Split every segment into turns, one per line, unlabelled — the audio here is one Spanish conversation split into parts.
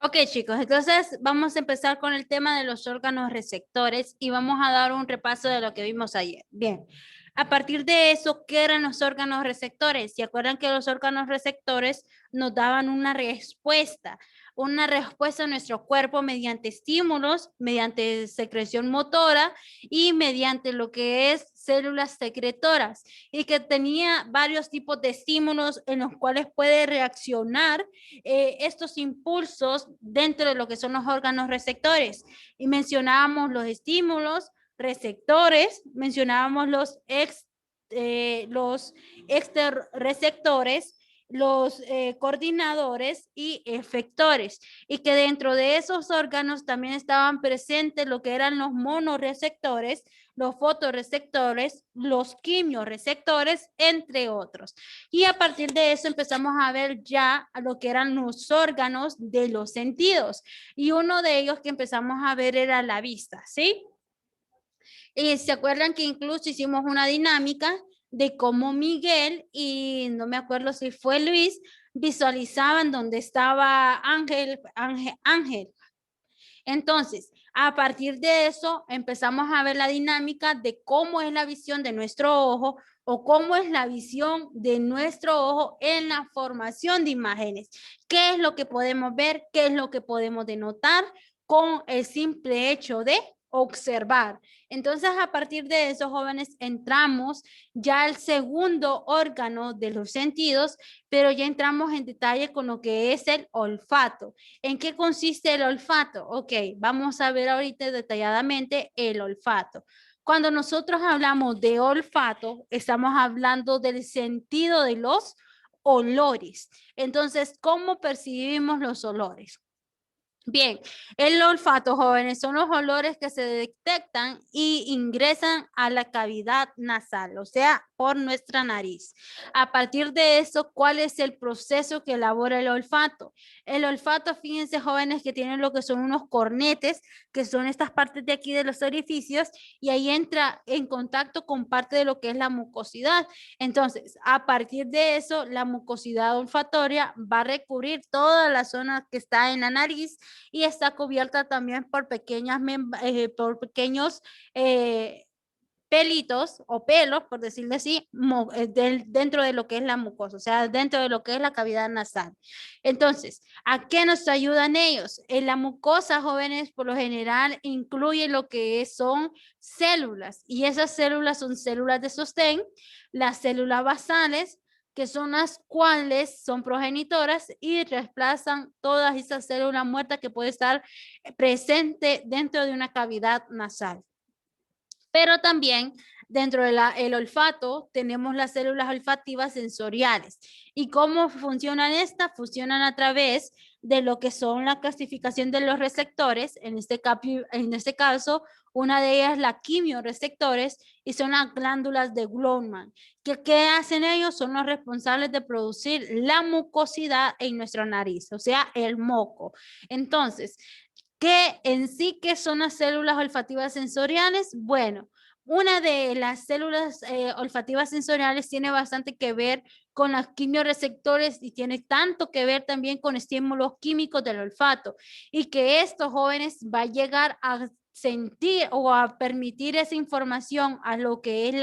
Ok, chicos, entonces vamos a empezar con el tema de los órganos receptores y vamos a dar un repaso de lo que vimos ayer. Bien, a partir de eso, ¿qué eran los órganos receptores? ¿Se acuerdan que los órganos receptores nos daban una respuesta a nuestro cuerpo mediante estímulos, mediante secreción motora y mediante lo que es células secretoras y que tenía varios tipos de estímulos en los cuales puede reaccionar estos impulsos dentro de lo que son los órganos receptores. Y mencionábamos los estímulos receptores, mencionábamos los exterreceptores, los coordinadores y efectores, y que dentro de esos órganos también estaban presentes lo que eran los monorreceptores, los fotorreceptores, los quimioreceptores, entre otros. Y a partir de eso empezamos a ver ya a lo que eran los órganos de los sentidos. Y uno de ellos que empezamos a ver era la vista, ¿sí? Y se acuerdan que incluso hicimos una dinámica de cómo Miguel y no me acuerdo si fue Luis visualizaban dónde estaba Ángel. Entonces, a partir de eso, empezamos a ver la dinámica de cómo es la visión de nuestro ojo o cómo es la visión de nuestro ojo en la formación de imágenes. ¿Qué es lo que podemos ver? ¿Qué es lo que podemos denotar con el simple hecho de observar? Entonces, a partir de eso, jóvenes, entramos ya al segundo órgano de los sentidos, pero ya entramos en detalle con lo que es el olfato. ¿En qué consiste el olfato? Ok, vamos a ver ahorita detalladamente el olfato. Cuando nosotros hablamos de olfato, estamos hablando del sentido de los olores. Entonces, ¿cómo percibimos los olores? Bien, el olfato, jóvenes, son los olores que se detectan y ingresan a la cavidad nasal, o sea, por nuestra nariz. A partir de eso, ¿cuál es el proceso que elabora el olfato? El olfato, fíjense, jóvenes, que tienen lo que son unos cornetes, que son estas partes de aquí de los orificios, y ahí entra en contacto con parte de lo que es la mucosidad. Entonces, a partir de eso, la mucosidad olfatoria va a recubrir toda la zona que está en la nariz y está cubierta también por pequeños pelitos o pelos, por decirlo así, dentro de lo que es la mucosa, o sea, dentro de lo que es la cavidad nasal. Entonces, ¿a qué nos ayudan ellos? En la mucosa, jóvenes, por lo general, incluye lo que son células, y esas células son células de sostén, las células basales, que son las cuales son progenitoras y reemplazan todas esas células muertas que puede estar presente dentro de una cavidad nasal. Pero también dentro del olfato tenemos las células olfativas sensoriales. ¿Y cómo funcionan estas? Funcionan a través de lo que son la clasificación de los receptores, en este caso, una de ellas la quimioreceptores y son las glándulas de Glowman. ¿Qué hacen ellos? Son los responsables de producir la mucosidad en nuestra nariz, o sea, el moco. Entonces, ¿qué en sí qué son las células olfativas sensoriales? Bueno, una de las células olfativas sensoriales tiene bastante que ver con los quimioreceptores y tiene tanto que ver también con estímulos químicos del olfato y que estos jóvenes va a llegar a sentir o a permitir esa información a lo que es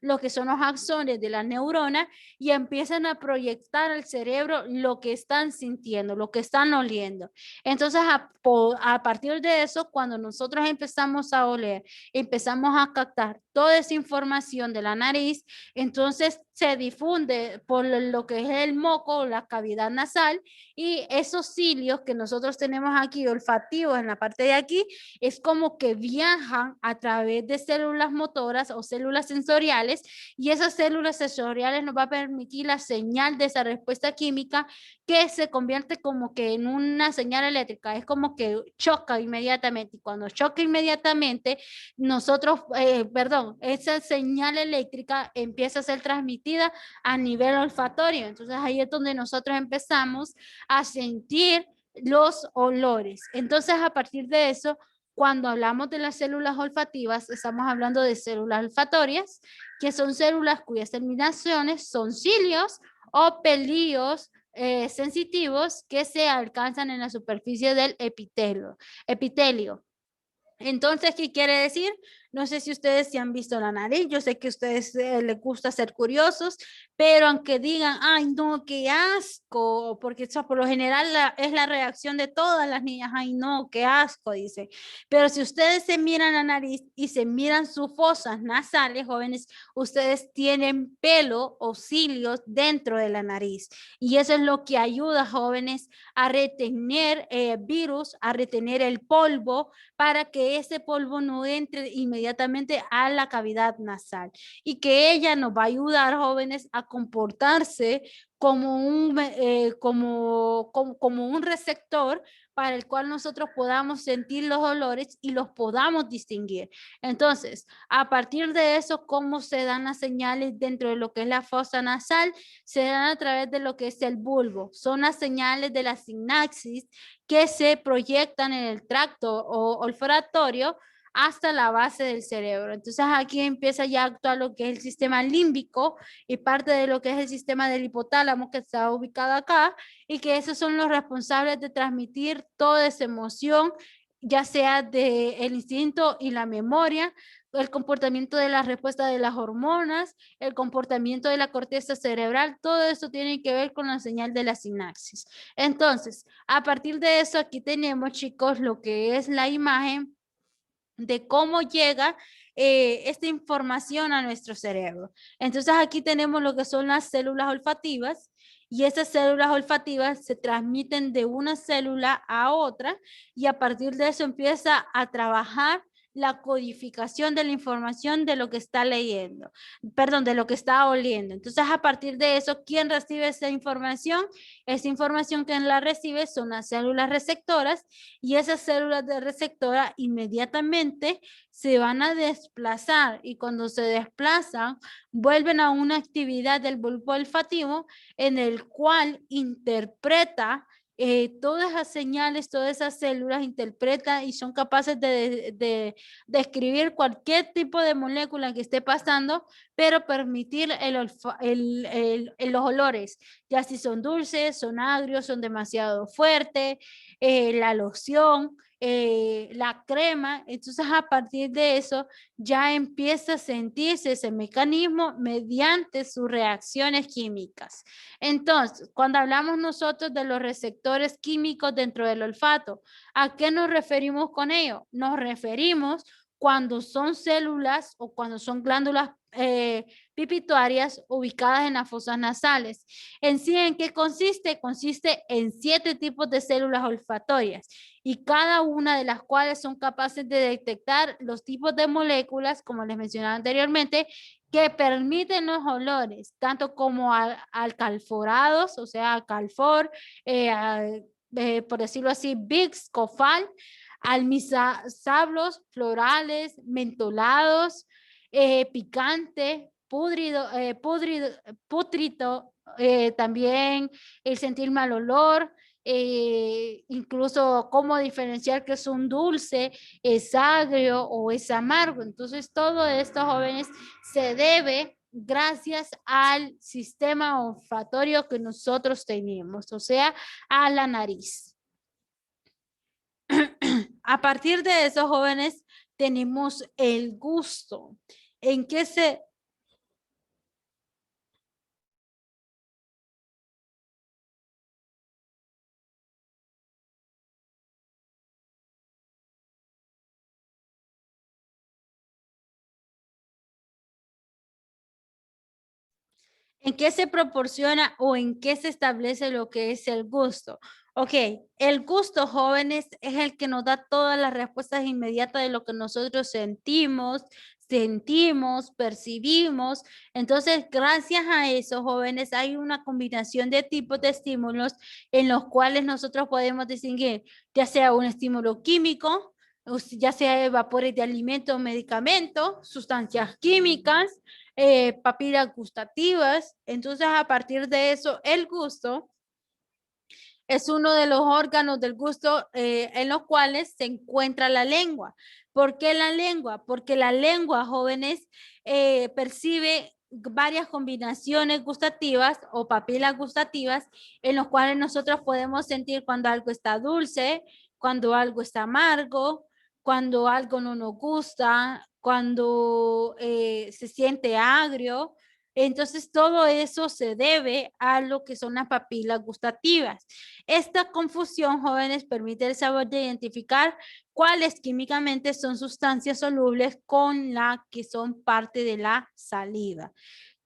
lo que son los axones de la neurona y empiezan a proyectar al cerebro lo que están sintiendo, lo que están oliendo. Entonces, a partir de eso, cuando nosotros empezamos a oler, empezamos a captar toda esa información de la nariz, entonces se difunde por lo que es el moco, la cavidad nasal, y esos cilios que nosotros tenemos aquí, olfativos en la parte de aquí, es como que viajan a través de células motoras o células sensoriales, y esas células sensoriales nos va a permitir la señal de esa respuesta química que se convierte como que en una señal eléctrica, es como que choca inmediatamente y cuando choca inmediatamente, esa señal eléctrica empieza a ser transmitida a nivel olfatorio, entonces ahí es donde nosotros empezamos a sentir los olores. Entonces a partir de eso, cuando hablamos de las células olfativas, estamos hablando de células olfatorias, que son células cuyas terminaciones son cilios o pelillos sensitivos que se alcanzan en la superficie del epitelio. Entonces, ¿qué quiere decir? No sé si ustedes se han visto la nariz, yo sé que a ustedes les gusta ser curiosos, pero aunque digan, ay, no, qué asco, porque eso por lo general es la reacción de todas las niñas, ay, no, qué asco, dice. Pero si ustedes se miran la nariz y se miran sus fosas nasales, jóvenes, ustedes tienen pelo o cilios dentro de la nariz. Y eso es lo que ayuda, jóvenes, a retener virus, a retener el polvo, para que ese polvo no entre inmediatamente a la cavidad nasal y que ella nos va a ayudar, jóvenes, a comportarse como como un receptor para el cual nosotros podamos sentir los olores y los podamos distinguir. Entonces, a partir de eso, ¿cómo se dan las señales dentro de lo que es la fosa nasal? Se dan a través de lo que es el bulbo. Son las señales de la sinapsis que se proyectan en el tracto olfatorio hasta la base del cerebro. Entonces aquí empieza ya a actuar lo que es el sistema límbico y parte de lo que es el sistema del hipotálamo que está ubicado acá y que esos son los responsables de transmitir toda esa emoción, ya sea del instinto y la memoria, el comportamiento de la respuesta de las hormonas, el comportamiento de la corteza cerebral, todo eso tiene que ver con la señal de la sinapsis. Entonces, a partir de eso, aquí tenemos, chicos, lo que es la imagen de cómo llega esta información a nuestro cerebro. Entonces, aquí tenemos lo que son las células olfativas y esas células olfativas se transmiten de una célula a otra y a partir de eso empieza a trabajar la codificación de la información de lo que está leyendo, perdón, de lo que está oliendo. Entonces, a partir de eso, ¿quién recibe esa información? Esa información que la recibe son las células receptoras y esas células de receptora inmediatamente se van a desplazar y cuando se desplazan vuelven a una actividad del bulbo olfativo en el cual interpreta todas esas señales, todas esas células interpretan y son capaces de describir cualquier tipo de molécula que esté pasando, pero permitir los olores, ya si son dulces, son agrios, son demasiado fuertes, la loción, la crema. Entonces, a partir de eso, ya empieza a sentirse ese mecanismo mediante sus reacciones químicas. Entonces, cuando hablamos nosotros de los receptores químicos dentro del olfato, ¿a qué nos referimos con ello? Nos referimos cuando son células o cuando son glándulas pituitarias ubicadas en las fosas nasales. En sí, ¿en qué consiste? Consiste en 7 tipos de células olfatorias y cada una de las cuales son capaces de detectar los tipos de moléculas, como les mencionaba anteriormente, que permiten los olores, tanto como alcalforados, o sea, calfor, por decirlo así, Vicks, Cofal, almizablos, florales, mentolados, picante, putrito, también el sentir mal olor, incluso cómo diferenciar que es un dulce, es agrio o es amargo. Entonces, todo esto, jóvenes, se debe gracias al sistema olfatorio que nosotros tenemos, o sea, a la nariz. A partir de eso, jóvenes, tenemos el gusto. ¿En qué se ¿En qué se proporciona o en qué se establece lo que es el gusto? Ok, el gusto, jóvenes, es el que nos da todas las respuestas inmediatas de lo que nosotros sentimos, percibimos. Entonces, gracias a eso, jóvenes, hay una combinación de tipos de estímulos en los cuales nosotros podemos distinguir, ya sea un estímulo químico, ya sea vapores de alimento o medicamento, sustancias químicas, papilas gustativas. Entonces, a partir de eso, el gusto es uno de los órganos del gusto en los cuales se encuentra la lengua. ¿Por qué la lengua? Porque la lengua, jóvenes, percibe varias combinaciones gustativas o papilas gustativas en los cuales nosotros podemos sentir cuando algo está dulce, cuando algo está amargo, cuando algo no nos gusta, cuando se siente agrio. Entonces, todo eso se debe a lo que son las papilas gustativas. Esta confusión, jóvenes, permite el sabor de identificar cuáles químicamente son sustancias solubles con la que son parte de la saliva.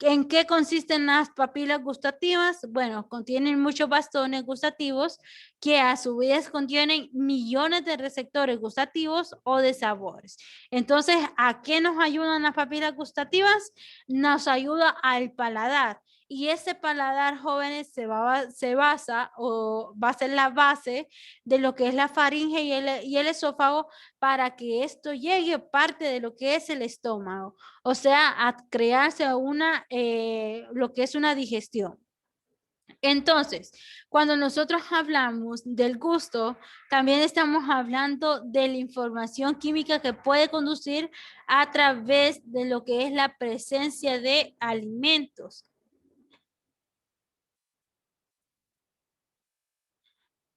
¿En qué consisten las papilas gustativas? Bueno, contienen muchos bastones gustativos que a su vez contienen millones de receptores gustativos o de sabores. Entonces, ¿a qué nos ayudan las papilas gustativas? Nos ayuda al paladar. Y ese paladar, jóvenes, se basa o va a ser la base de lo que es la faringe y el esófago para que esto llegue parte de lo que es el estómago. O sea, a crearse lo que es una digestión. Entonces, cuando nosotros hablamos del gusto, también estamos hablando de la información química que puede conducir a través de lo que es la presencia de alimentos.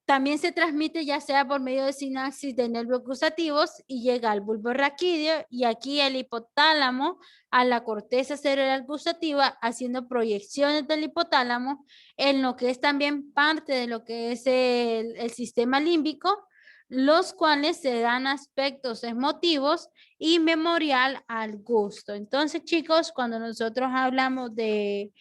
También se transmite ya sea por medio de sinapsis de nervios gustativos y llega al bulbo raquídeo y aquí al hipotálamo, a la corteza cerebral gustativa, haciendo proyecciones del hipotálamo en lo que es también parte de lo que es el sistema límbico, los cuales se dan aspectos emotivos y memorial al gusto. Entonces, chicos, cuando nosotros hablamos de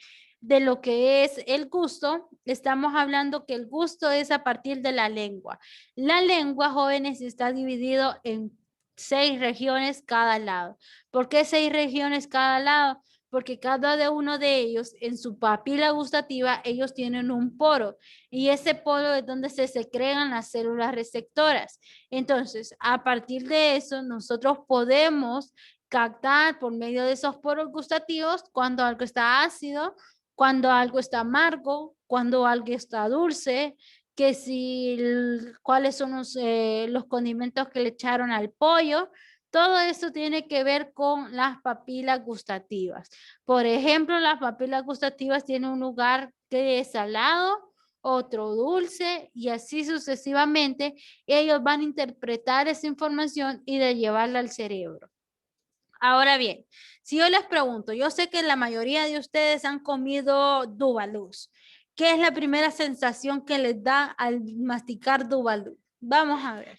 lo que es el gusto, estamos hablando que el gusto es a partir de la lengua. La lengua, jóvenes, está dividido en 6 regiones cada lado. ¿Por qué 6 regiones cada lado? Porque cada de uno de ellos, en su papila gustativa, ellos tienen un poro. Y ese poro es donde se secretan las células receptoras. Entonces, a partir de eso, nosotros podemos captar por medio de esos poros gustativos cuando algo está ácido, cuando algo está amargo, cuando algo está dulce, que si cuáles son los condimentos que le echaron al pollo. Todo eso tiene que ver con las papilas gustativas. Por ejemplo, las papilas gustativas tienen un lugar que es salado, otro dulce y así sucesivamente. Ellos van a interpretar esa información y de llevarla al cerebro. Ahora bien, si yo les pregunto, yo sé que la mayoría de ustedes han comido Duvaluz. ¿Qué es la primera sensación que les da al masticar Duvaluz? Vamos a ver.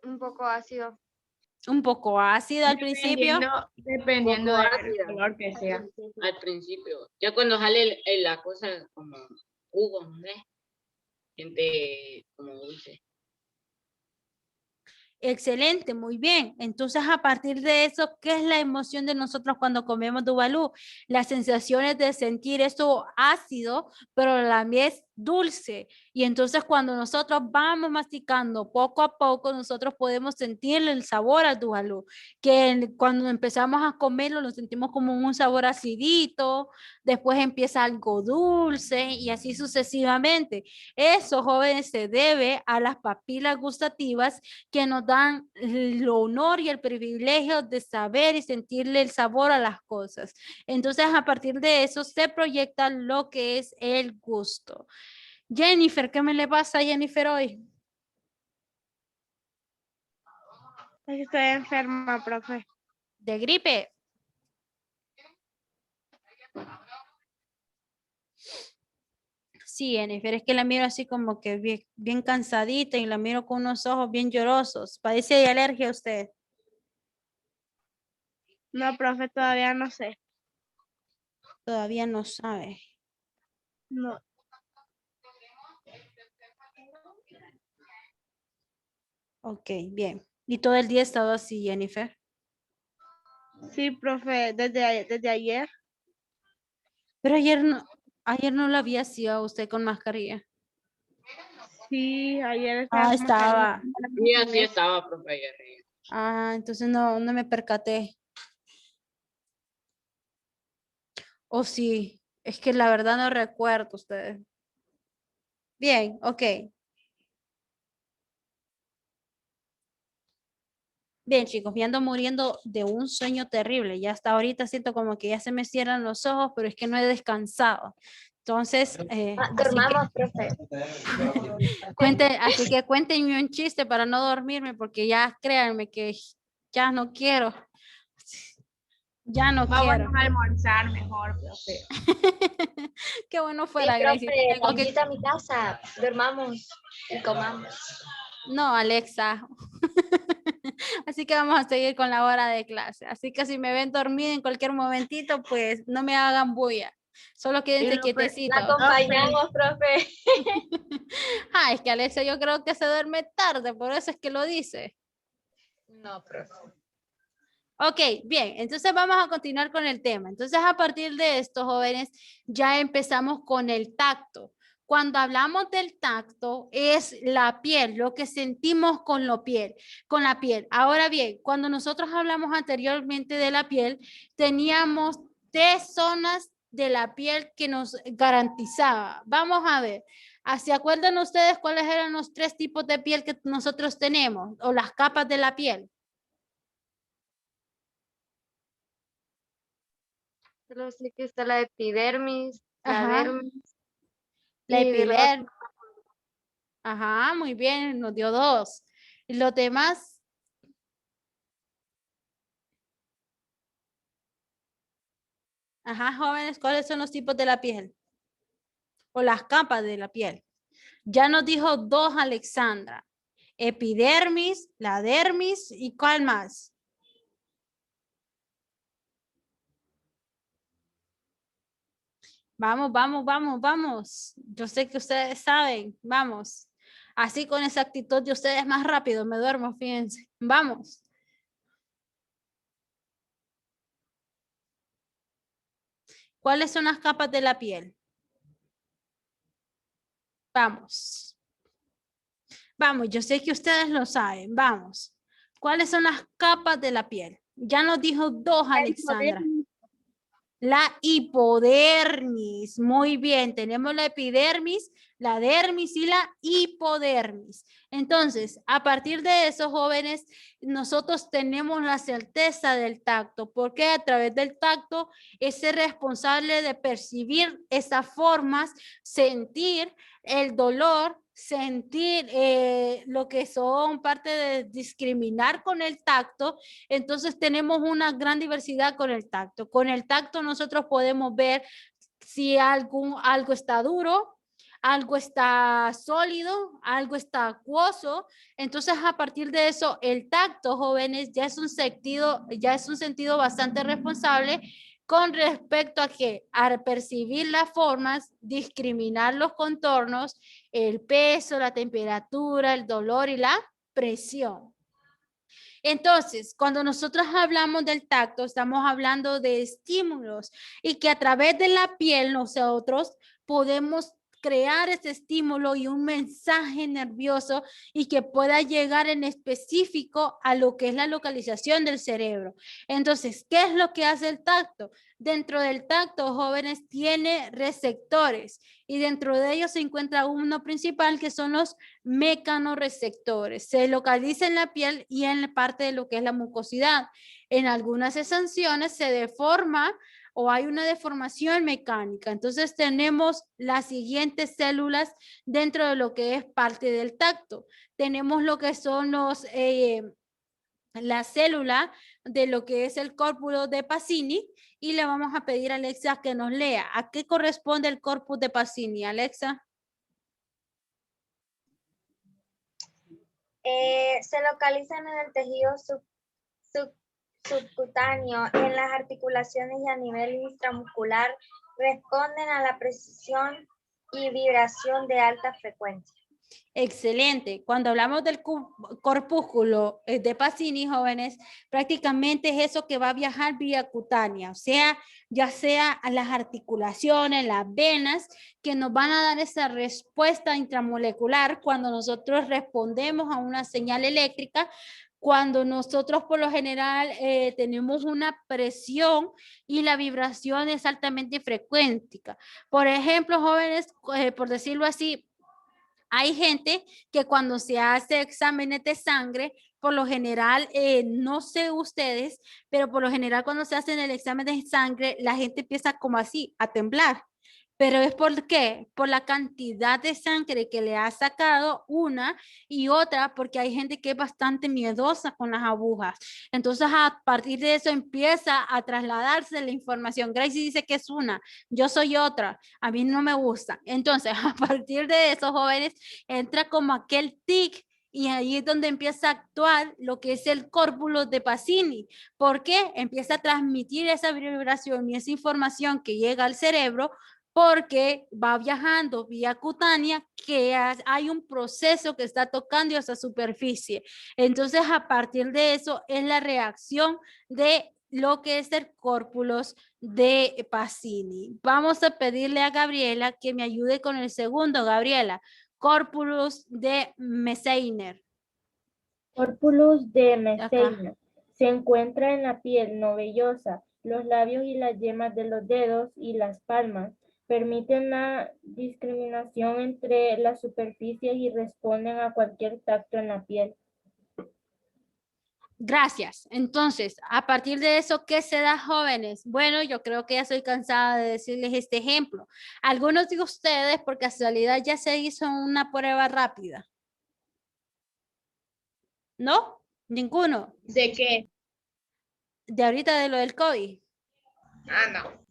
Un poco ácido.
Un poco ácido al principio.
Dependiendo
Poco
del
ácido.
color que sea.
Al principio. Ya cuando sale la cosa como jugo, ¿no? Gente como dulce.
Excelente, muy bien. Entonces, a partir de eso, ¿qué es la emoción de nosotros cuando comemos Duvalú? Las sensaciones de sentir eso ácido, pero a la vez dulce. Y entonces, cuando nosotros vamos masticando poco a poco, nosotros podemos sentir el sabor al Duvalú, que cuando empezamos a comerlo, lo sentimos como un sabor acidito, después empieza algo dulce y así sucesivamente. Eso, jóvenes, se debe a las papilas gustativas que nos dan el honor y el privilegio de saber y sentirle el sabor a las cosas. Entonces, a partir de eso se proyecta lo que es el gusto. Jennifer, ¿qué me le pasa a Jennifer hoy?
Estoy enferma, profe.
¿De gripe? Sí, Jennifer, es que la miro así como que bien cansadita y la miro con unos ojos bien llorosos. ¿Padece de alergia usted?
No, profe, todavía no sé.
Todavía no sabe.
No.
Ok, bien. ¿Y todo el día ha estado así, Jennifer?
Sí, profe, desde ayer.
Pero ayer no la vi así a usted con mascarilla.
Sí, ayer
Ah,
estábamos
estaba.
Y así estaba, profe.
Ah, entonces no me percaté. O sí, es que la verdad no recuerdo ustedes. Bien, ok. Bien, chicos, me ando muriendo de un sueño terrible. Ya hasta ahorita siento como que ya se me cierran los ojos, pero es que no he descansado. Entonces,
Dormamos, profe.
así que cuéntenme un chiste para no dormirme, porque ya créanme que ya no quiero. Ya no quiero.
Vámonos a almorzar mejor, profe.
Qué bueno
Sí,
fuera, Gracie.
profe,
Tengo
la
que...
invito a mi casa. Dormamos y comamos.
No, Alexa. Así que vamos a seguir con la hora de clase. Así que si me ven dormida en cualquier momentito, pues no me hagan bulla. Solo quédense
La
quietecitos.
La acompañamos, profe.
Ah, es que Alexa yo creo que se duerme tarde, por eso es que lo dice.
No, profe.
Ok, bien, entonces vamos a continuar con el tema. Entonces a partir de esto, jóvenes, ya empezamos con el tacto. Cuando hablamos del tacto es la piel, lo que sentimos con la piel. Ahora bien, cuando nosotros hablamos anteriormente de la piel, teníamos 3 zonas de la piel que nos garantizaba. Vamos a ver, ¿se acuerdan ustedes cuáles eran los 3 tipos de piel que nosotros tenemos o las capas de la piel?
Solo sé que está la epidermis, la
Ajá.
dermis.
La
y de la
epidermis. Ajá, muy bien, nos dio 2. ¿Y los demás? Ajá, jóvenes, ¿cuáles son los tipos de la piel? O las capas de la piel. Ya nos dijo 2 Alexandra. Epidermis, la dermis y ¿cuál más? Vamos, vamos, vamos, vamos. Yo sé que ustedes saben. Vamos. Así con esa actitud de ustedes más rápido me duermo, fíjense. Vamos. ¿Cuáles son las capas de la piel? Vamos. Vamos, yo sé que ustedes lo saben. Vamos. ¿Cuáles son las capas de la piel? Ya nos dijo 2, Alexandra. La hipodermis. Muy bien, tenemos la epidermis, la dermis y la hipodermis. Entonces, a partir de eso, jóvenes, nosotros tenemos la certeza del tacto, porque a través del tacto es el responsable de percibir esas formas, sentir el dolor, sentir lo que son parte de discriminar con el tacto. Entonces tenemos una gran diversidad con el tacto. Con el tacto nosotros podemos ver si algo está duro, algo está sólido, algo está acuoso. Entonces a partir de eso el tacto, jóvenes, ya es un sentido bastante responsable con respecto a que al percibir las formas, discriminar los contornos, el peso, la temperatura, el dolor y la presión. Entonces, cuando nosotros hablamos del tacto, estamos hablando de estímulos y que a través de la piel nosotros podemos crear ese estímulo y un mensaje nervioso y que pueda llegar en específico a lo que es la localización del cerebro. Entonces, ¿qué es lo que hace el tacto? Dentro del tacto, jóvenes, tiene receptores y dentro de ellos se encuentra uno principal que son los mecanorreceptores. Se localiza en la piel y en la parte de lo que es la mucosidad. En algunas exenciones se deforma o hay una deformación mecánica. Entonces tenemos las siguientes células dentro de lo que es parte del tacto. Tenemos lo que son la célula de lo que es el corpus de Pacini y le vamos a pedir a Alexa que nos lea. ¿A qué corresponde el corpus de Pacini, Alexa?
Se localizan en el tejido subcutáneo, en las articulaciones y a nivel intramuscular, responden a la precisión y vibración de alta frecuencia.
Excelente. Cuando hablamos del corpúsculo de Pacini, jóvenes, prácticamente es eso que va a viajar vía cutánea, o sea, ya sea a las articulaciones, las venas, que nos van a dar esa respuesta intramolecular cuando nosotros respondemos a una señal eléctrica, cuando nosotros por lo general tenemos una presión y la vibración es altamente frecuente. Por ejemplo, jóvenes, por decirlo así, hay gente que cuando se hace exámenes de sangre por lo general, no sé ustedes, pero por lo general cuando se hacen el examen de sangre, la gente empieza como así, a temblar. Pero es por qué, por la cantidad de sangre que le ha sacado una y otra, porque hay gente que es bastante miedosa con las agujas. Entonces, a partir de eso empieza a trasladarse la información. Gracie dice que es una, yo soy otra, a mí no me gusta. Entonces, a partir de eso, jóvenes, entra como aquel tic y ahí es donde empieza a actuar lo que es el córpulo de Pacini. ¿Por qué? Empieza a transmitir esa vibración y esa información que llega al cerebro porque va viajando vía cutánea que hay un proceso que está tocando esa superficie. Entonces, a partir de eso es la reacción de lo que es el córpulos de Pacini. Vamos a pedirle a Gabriela que me ayude con el segundo, Gabriela. Córpulos de Messeiner.
Córpulus de
Acá.
Messeiner. Se encuentra en la piel no vellosa, los labios y las yemas de los dedos y las palmas. Permiten la discriminación entre las superficies y responden a cualquier tacto en la piel.
Gracias. Entonces, a partir de eso, ¿qué se da, jóvenes? Bueno, yo creo que ya estoy cansada de decirles este ejemplo. Algunos de ustedes, por casualidad, ya se hizo una prueba rápida. ¿No? Ninguno.
¿De qué?
De ahorita de lo del COVID.
Ah, no.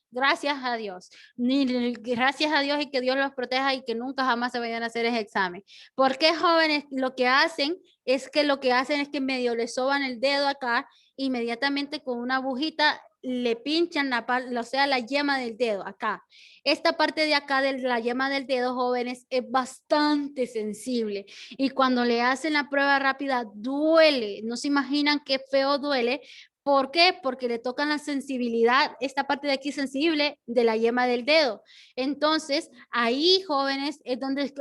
Gracias a Dios. Gracias a Dios y que Dios los proteja y que nunca jamás se vayan a hacer ese examen. Porque jóvenes lo que hacen es que medio le soban el dedo acá, inmediatamente con una agujita le pinchan la yema del dedo acá. Esta parte de acá de la yema del dedo, jóvenes, es bastante sensible y cuando le hacen la prueba rápida duele. No se imaginan qué feo duele. ¿Por qué? Porque le tocan la sensibilidad, esta parte de aquí sensible de la yema del dedo. Entonces, ahí, jóvenes, es donde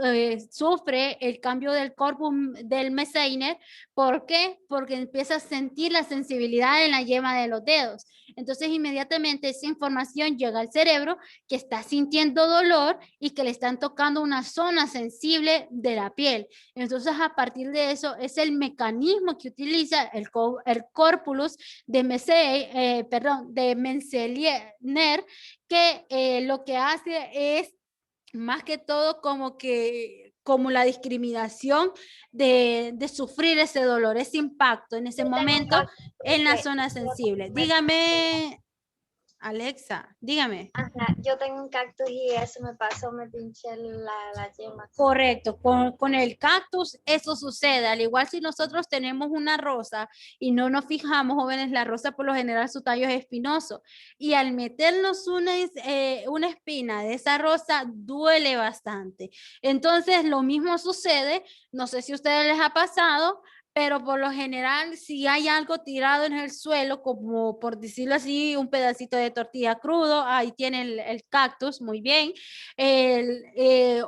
sufre el cambio del corpus del Messeiner. ¿Por qué? Porque empieza a sentir la sensibilidad en la yema de los dedos. Entonces, inmediatamente esa información llega al cerebro que está sintiendo dolor y que le están tocando una zona sensible de la piel. Entonces, a partir de eso, es el mecanismo que utiliza el córpulus de Messeiner, que lo que hace es más que todo como la discriminación de sufrir ese dolor, ese impacto en ese momento en la zona sensible. Dígame, Alexa, dígame.
Ajá, yo tengo un cactus y eso me pasó, me pinché la yema.
Correcto, con el cactus eso sucede, al igual si nosotros tenemos una rosa y no nos fijamos, jóvenes, la rosa por lo general su tallo es espinoso y al meternos una espina de esa rosa duele bastante. Entonces lo mismo sucede, no sé si a ustedes les ha pasado, pero por lo general si hay algo tirado en el suelo, como por decirlo así, un pedacito de tortilla crudo, ahí tiene el cactus, muy bien,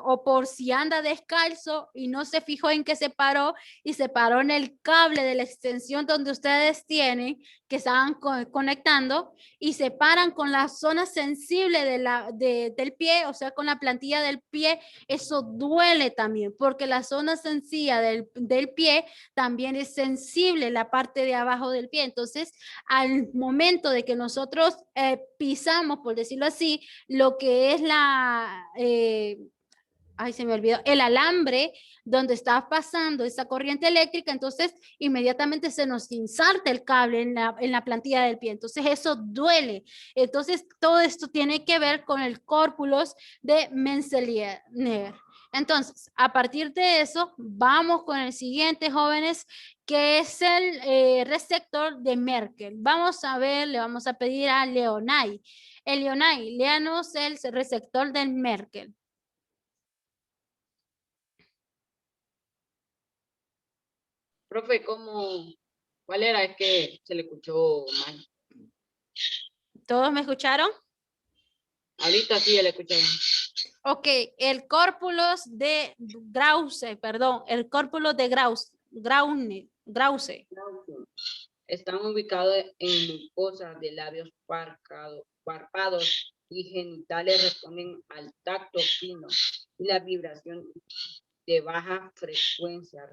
o por si anda descalzo y no se fijó en que se paró y se paró en el cable de la extensión donde ustedes tienen, que estaban conectando y se paran con la zona sensible del pie, o sea, con la plantilla del pie, eso duele también, porque la zona sencilla del pie también es sensible, la parte de abajo del pie. Entonces, al momento de que nosotros pisamos, por decirlo así, lo que es ay, se me olvidó, el alambre donde está pasando esa corriente eléctrica, entonces inmediatamente se nos inserta el cable en la plantilla del pie, entonces eso duele. Entonces todo esto tiene que ver con el córpulus de Messeiner. Entonces, a partir de eso, vamos con el siguiente, jóvenes, que es el receptor de Merkel. Vamos a ver, le vamos a pedir a Leonay. Leonay, léanos el receptor del Merkel.
Profe, ¿cuál era? Es que se le escuchó mal.
¿Todos me escucharon?
Ahorita sí le escuché.
Ok, el córpulus de Grause, perdón, el córpulus de Grause.
Están ubicados en mucosas de labios párpados y genitales, responden al tacto fino y la vibración de baja frecuencia.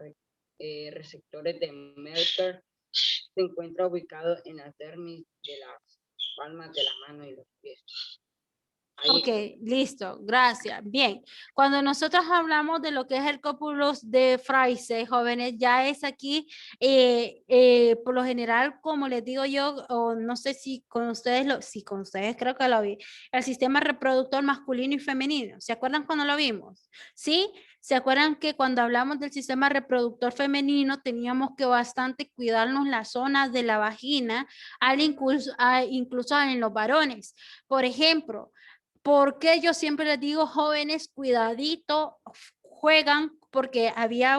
receptores de Merkel se encuentra ubicado en la dermis de las palmas de la mano y los pies. Ahí.
Ok, listo, gracias. Bien, cuando nosotros hablamos de lo que es el cópulos de Freyse, jóvenes, ya es aquí, por lo general, como les digo yo, o no sé si con ustedes, sí, con ustedes creo que lo vi, el sistema reproductor masculino y femenino. ¿Se acuerdan cuando lo vimos? ¿Sí? ¿Se acuerdan que cuando hablamos del sistema reproductor femenino teníamos que bastante cuidarnos la zona de la vagina, incluso en los varones? Por ejemplo, porque yo siempre les digo, jóvenes, cuidadito, juegan, porque había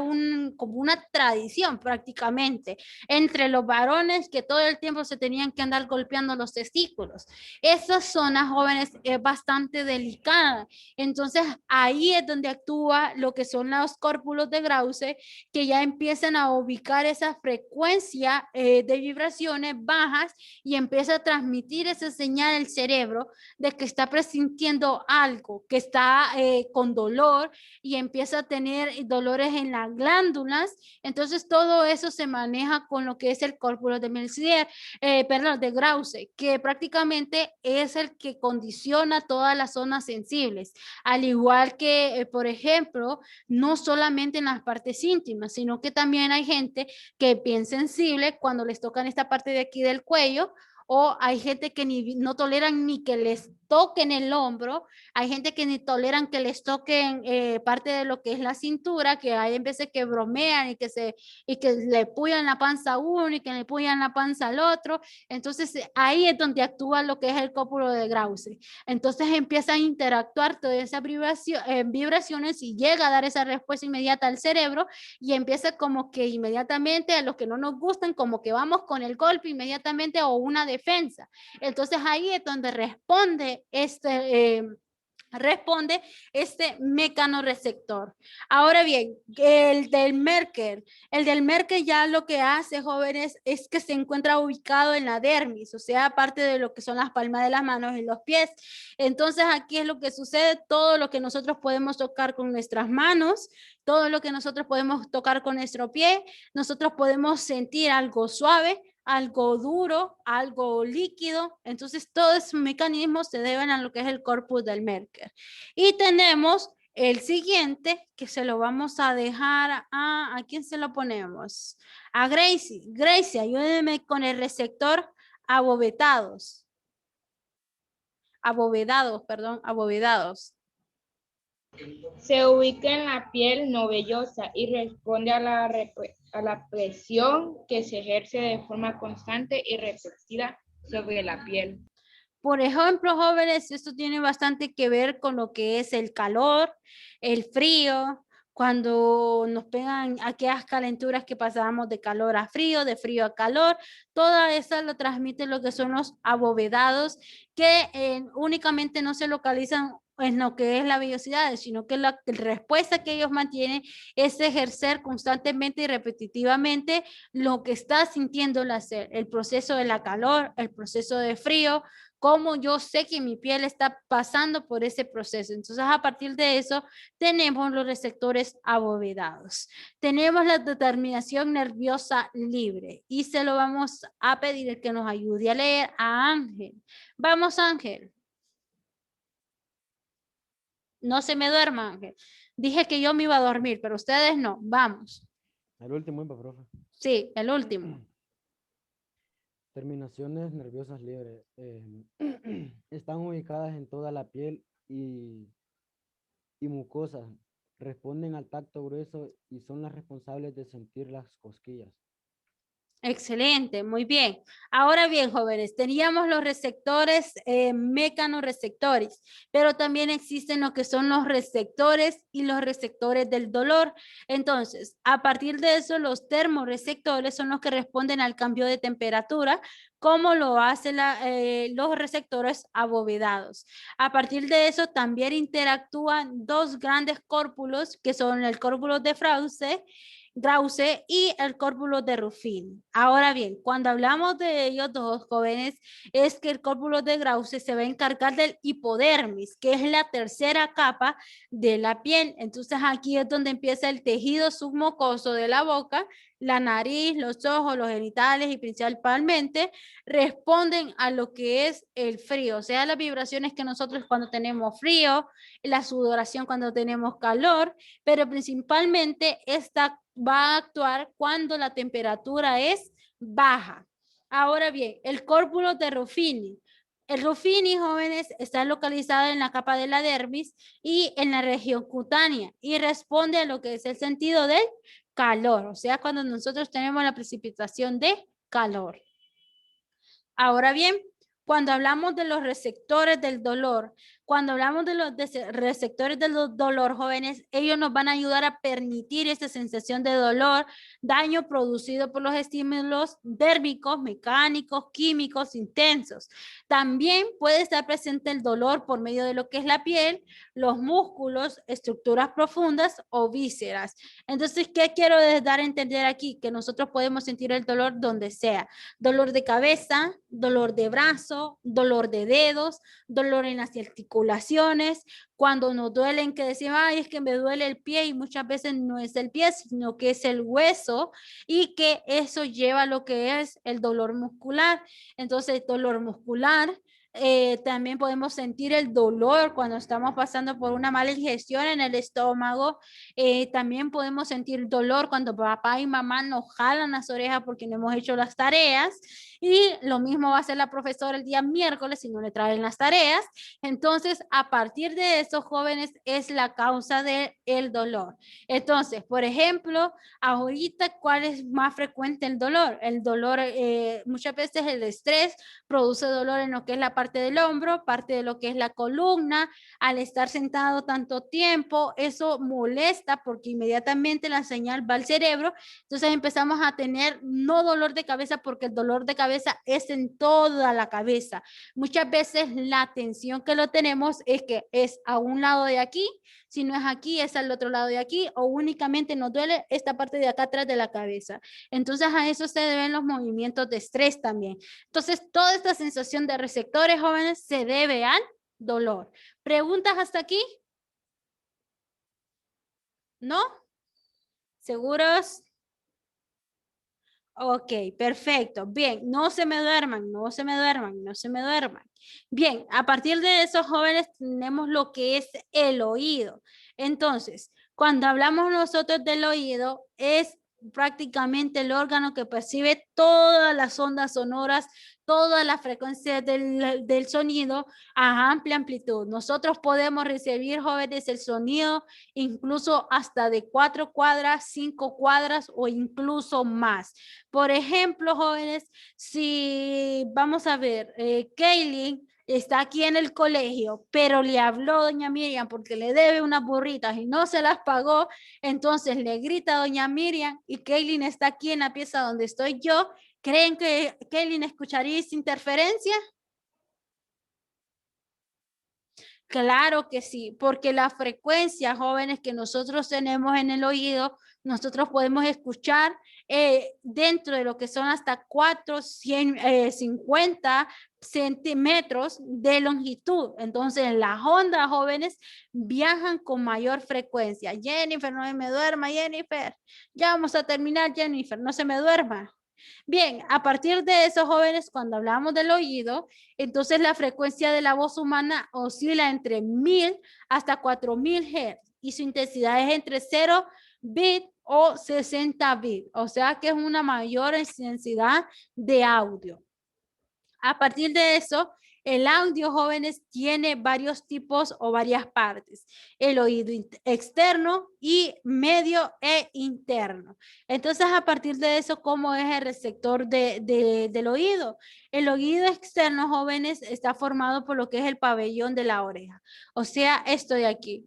como una tradición prácticamente entre los varones que todo el tiempo se tenían que andar golpeando los testículos. Esa zona, jóvenes, es bastante delicada. Entonces, ahí es donde actúa lo que son los córpulos de Grauze, que ya empiezan a ubicar esa frecuencia de vibraciones bajas y empieza a transmitir esa señal al cerebro de que está presintiendo algo, que está con dolor y empieza a tener dolores en las glándulas. Entonces todo eso se maneja con lo que es el córpulo de Mercier, perdón, de Grauze, que prácticamente es el que condiciona todas las zonas sensibles, al igual que, por ejemplo, no solamente en las partes íntimas, sino que también hay gente que es bien sensible cuando les tocan esta parte de aquí del cuello, o hay gente que no toleran ni que les toquen el hombro, hay gente que ni toleran que les toquen parte de lo que es la cintura, que hay veces que bromean y que le puyan la panza a uno y que le puyan la panza al otro. Entonces ahí es donde actúa lo que es el cópulo de Grauze. Entonces empieza a interactuar todas esas vibraciones y llega a dar esa respuesta inmediata al cerebro y empieza como que inmediatamente a los que no nos gustan, como que vamos con el golpe inmediatamente o una defensa. Entonces ahí es donde responde este mecanoreceptor. Ahora bien, el del Merkel ya lo que hace, jóvenes, es que se encuentra ubicado en la dermis, o sea, aparte de lo que son las palmas de las manos y los pies. Entonces aquí es lo que sucede, todo lo que nosotros podemos tocar con nuestras manos, todo lo que nosotros podemos tocar con nuestro pie, nosotros podemos sentir algo suave, algo duro, algo líquido. Entonces, todos esos mecanismos se deben a lo que es el corpus del Merkel. Y tenemos el siguiente, que se lo vamos a dejar ¿a quién se lo ponemos? A Gracie. Gracie, ayúdeme con el receptor abovedados. Abovedados.
Se ubica en la piel no vellosa y responde a la presión que se ejerce de forma constante y repetida sobre la piel.
Por ejemplo, jóvenes, esto tiene bastante que ver con lo que es el calor, el frío, cuando nos pegan aquellas calenturas que pasábamos de calor a frío, de frío a calor, toda esa lo transmite lo que son los abovedados, que únicamente no se localizan en lo que es la vellosidad, sino que la respuesta que ellos mantienen es ejercer constantemente y repetitivamente lo que está sintiendo el proceso de la calor, el proceso de frío, cómo yo sé que mi piel está pasando por ese proceso. Entonces, a partir de eso, tenemos los receptores abovedados. Tenemos la determinación nerviosa libre y se lo vamos a pedir que nos ayude a leer a Ángel. Vamos, Ángel. No se me duerma, Ángel. Dije que yo me iba a dormir, pero ustedes no. Vamos.
El último, profe.
Sí, el último.
Terminaciones nerviosas libres. Están ubicadas en toda la piel y mucosas. Responden al tacto grueso y son las responsables de sentir las cosquillas.
Excelente, muy bien. Ahora bien, jóvenes, teníamos los receptores mecanoreceptores, pero también existen lo que son los receptores y los receptores del dolor. Entonces, a partir de eso, los termorreceptores son los que responden al cambio de temperatura, como lo hacen los receptores abovedados. A partir de eso, también interactúan dos grandes córpulos, que son el córpulo de Freyse Krause y el córpulo de Ruffini. Ahora bien, cuando hablamos de ellos dos jóvenes, es que el córpulo de Krause se va a encargar del hipodermis, que es la tercera capa de la piel. Entonces aquí es donde empieza el tejido submucoso de la boca, la nariz, los ojos, los genitales y principalmente responden a lo que es el frío, o sea, las vibraciones que nosotros cuando tenemos frío, la sudoración cuando tenemos calor, pero principalmente esta va a actuar cuando la temperatura es baja. Ahora bien, el córpulo de Ruffini. El Ruffini, jóvenes, está localizado en la capa de la dermis y en la región cutánea y responde a lo que es el sentido del calor, o sea, cuando nosotros tenemos la precipitación de calor. Ahora bien, cuando hablamos de los receptores del dolor, cuando hablamos de los receptores del dolor, jóvenes, ellos nos van a ayudar a permitir esta sensación de dolor, daño producido por los estímulos dérmicos, mecánicos, químicos intensos. También puede estar presente el dolor por medio de lo que es la piel, los músculos, estructuras profundas o vísceras. Entonces, ¿qué quiero dar a entender aquí? Que nosotros podemos sentir el dolor donde sea. Dolor de cabeza, dolor de brazo, dolor de dedos, dolor en las articulaciones, cuando nos duelen que decimos, ay, es que me duele el pie y muchas veces no es el pie, sino que es el hueso y que eso lleva a lo que es el dolor muscular. Entonces, dolor muscular, también podemos sentir el dolor cuando estamos pasando por una mala ingestión en el estómago. También podemos sentir dolor cuando papá y mamá nos jalan las orejas porque no hemos hecho las tareas. Y lo mismo va a hacer la profesora el día miércoles si no le traen las tareas. Entonces, a partir de eso, jóvenes, es la causa del dolor. Entonces, por ejemplo, ahorita, ¿cuál es más frecuente el dolor? El dolor, muchas veces el estrés produce dolor en lo que es la parte del hombro, parte de lo que es la columna. Al estar sentado tanto tiempo, eso molesta porque inmediatamente la señal va al cerebro. Entonces empezamos a tener no dolor de cabeza porque el dolor de cabeza es en toda la cabeza. Muchas veces la tensión que lo tenemos es que es a un lado de aquí, si no es aquí, es al otro lado de aquí, o únicamente nos duele esta parte de acá atrás de la cabeza. Entonces a eso se deben los movimientos de estrés también. Entonces toda esta sensación de receptores, jóvenes, se debe al dolor. ¿Preguntas hasta aquí? ¿No? ¿Seguros? Ok, perfecto. Bien, no se me duerman, no se me duerman, no se me duerman. Bien, a partir de esos jóvenes tenemos lo que es el oído. Entonces, cuando hablamos nosotros del oído, es prácticamente el órgano que percibe todas las ondas sonoras, todas las frecuencias del sonido a amplia amplitud. Nosotros podemos recibir, jóvenes, el sonido incluso hasta de 4 cuadras, 5 cuadras o incluso más. Por ejemplo, jóvenes, si vamos a ver, Kaylin está aquí en el colegio, pero le habló doña Miriam porque le debe unas burritas y no se las pagó, entonces le grita a doña Miriam y Kaylin está aquí en la pieza donde estoy yo. ¿Creen que Kaylin escucharía esa interferencia? Claro que sí, porque la frecuencia, jóvenes, que nosotros tenemos en el oído, nosotros podemos escuchar dentro de lo que son hasta 450 centímetros de longitud. Entonces, las ondas, jóvenes, viajan con mayor frecuencia. Jennifer, no me duerma, Jennifer. Ya vamos a terminar, Jennifer, no se me duerma. Bien, a partir de eso, jóvenes, cuando hablamos del oído, entonces la frecuencia de la voz humana oscila entre 1000 hasta 4000 Hz y su intensidad es entre 0 bit o 60 bit, o sea que es una mayor intensidad de audio. A partir de eso, el audio, jóvenes, tiene varios tipos o varias partes. El oído externo y medio e interno. Entonces, a partir de eso, ¿cómo es el receptor del oído? El oído externo, jóvenes, está formado por lo que es el pabellón de la oreja. O sea, esto de aquí,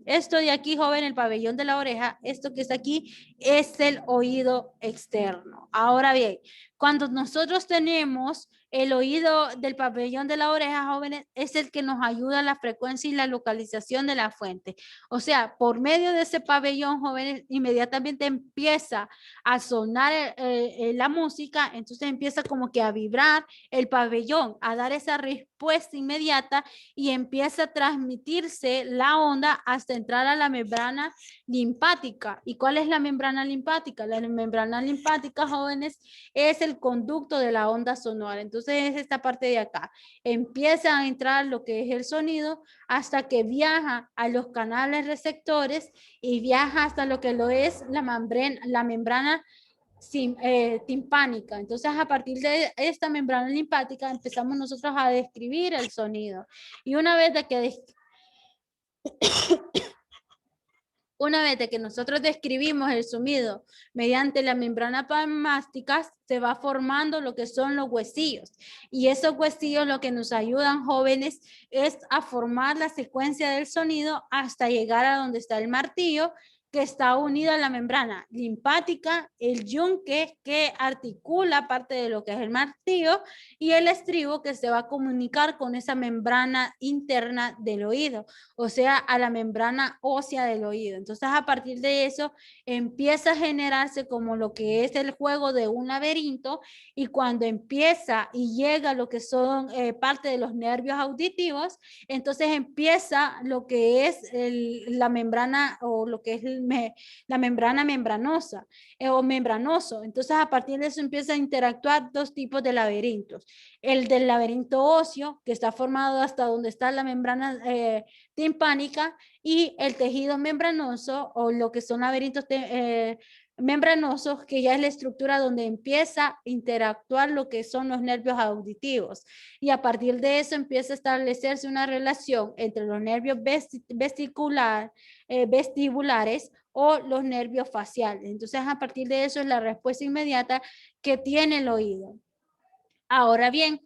joven, el pabellón de la oreja, esto que está aquí es el oído externo. Ahora bien, cuando nosotros tenemos El oído del pabellón de la oreja, jóvenes, es el que nos ayuda a la frecuencia y la localización de la fuente. O sea, por medio de ese pabellón, jóvenes, inmediatamente empieza a sonar la música, entonces empieza como que a vibrar el pabellón, a dar esa respuesta inmediata y empieza a transmitirse la onda hasta entrar a la membrana linfática. ¿Y cuál es la membrana linfática? La membrana linfática, jóvenes, es el conducto de la onda sonora. Entonces es esta parte de acá. Empieza a entrar lo que es el sonido hasta que viaja a los canales receptores y viaja hasta lo que lo es la membrana timpánica. Entonces, a partir de esta membrana linfática empezamos nosotros a describir el sonido. Y una vez de que nosotros describimos el sonido mediante la membrana palmástica, se va formando lo que son los huesillos. Y esos huesillos lo que nos ayudan, jóvenes, es a formar la secuencia del sonido hasta llegar a donde está el martillo, que está unido a la membrana linfática, el yunque que articula parte de lo que es el martillo y el estribo que se va a comunicar con esa membrana interna del oído, o sea, a la membrana ósea del oído. Entonces, a partir de eso, empieza a generarse como lo que es el juego de un laberinto y cuando empieza y llega lo que son parte de los nervios auditivos, entonces empieza lo que es la membrana o lo que es la membrana membranosa o membranoso. Entonces, a partir de eso empieza a interactuar dos tipos de laberintos. El del laberinto óseo, que está formado hasta donde está la membrana timpánica, y el tejido membranoso o lo que son laberintos membranosos, que ya es la estructura donde empieza a interactuar lo que son los nervios auditivos. Y a partir de eso empieza a establecerse una relación entre los nervios vestibulares o los nervios faciales. Entonces, a partir de eso es la respuesta inmediata que tiene el oído. Ahora bien,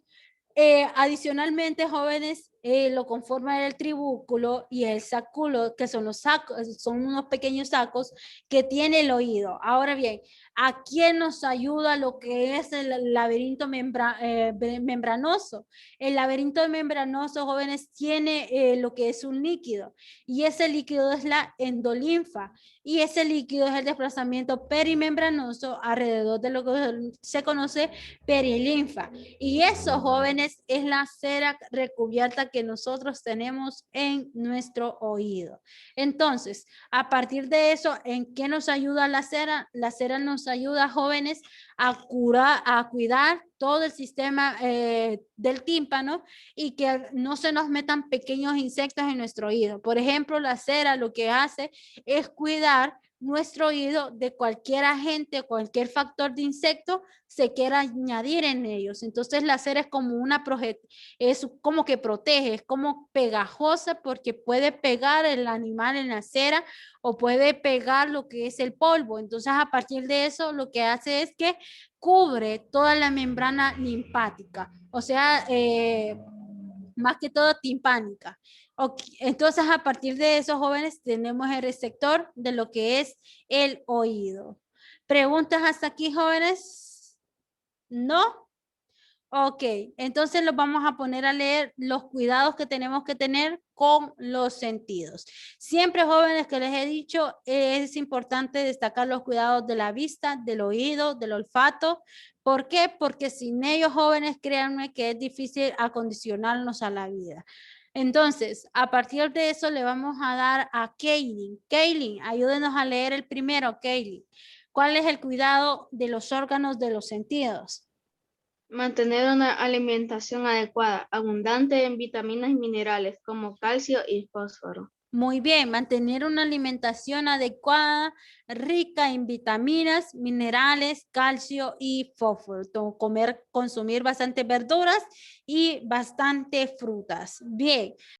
adicionalmente, jóvenes, lo conforman el tribúnculo y el sacúlo, que son los sacos, son unos pequeños sacos que tiene el oído. Ahora bien, ¿a quién nos ayuda lo que es el laberinto membranoso? El laberinto membranoso, jóvenes, tiene lo que es un líquido y ese líquido es la endolinfa y ese líquido es el desplazamiento perimembranoso alrededor de lo que se conoce perilinfa. Y eso, jóvenes, es la cera recubierta que nosotros tenemos en nuestro oído. Entonces, a partir de eso, ¿en qué nos ayuda la cera? La cera nos ayuda, jóvenes, a cuidar todo el sistema del tímpano y que no se nos metan pequeños insectos en nuestro oído. Por ejemplo, la cera lo que hace es cuidar nuestro oído de cualquier agente, cualquier factor de insecto se quiera añadir en ellos. Entonces la cera es como es como que protege, es como pegajosa porque puede pegar el animal en la cera o puede pegar lo que es el polvo. Entonces a partir de eso lo que hace es que cubre toda la membrana linfática, o sea, más que todo timpánica. Okay. Entonces, a partir de esos jóvenes tenemos el receptor de lo que es el oído. ¿Preguntas hasta aquí, jóvenes? ¿No? Ok, entonces los vamos a poner a leer los cuidados que tenemos que tener con los sentidos. Siempre, jóvenes, que les he dicho, es importante destacar los cuidados de la vista, del oído, del olfato. ¿Por qué? Porque sin ellos, jóvenes, créanme que es difícil acondicionarnos a la vida. Entonces, a partir de eso le vamos a dar a Kaylin. Kaylin, ayúdenos a leer el primero, Kaylin. ¿Cuál es el cuidado de los órganos de los sentidos?
Mantener una alimentación adecuada, abundante en vitaminas y minerales como calcio y fósforo.
Muy bien, mantener una alimentación adecuada, rica en vitaminas, minerales, calcio y fósforo. Consumir bastante verduras y bastante frutas. Bien,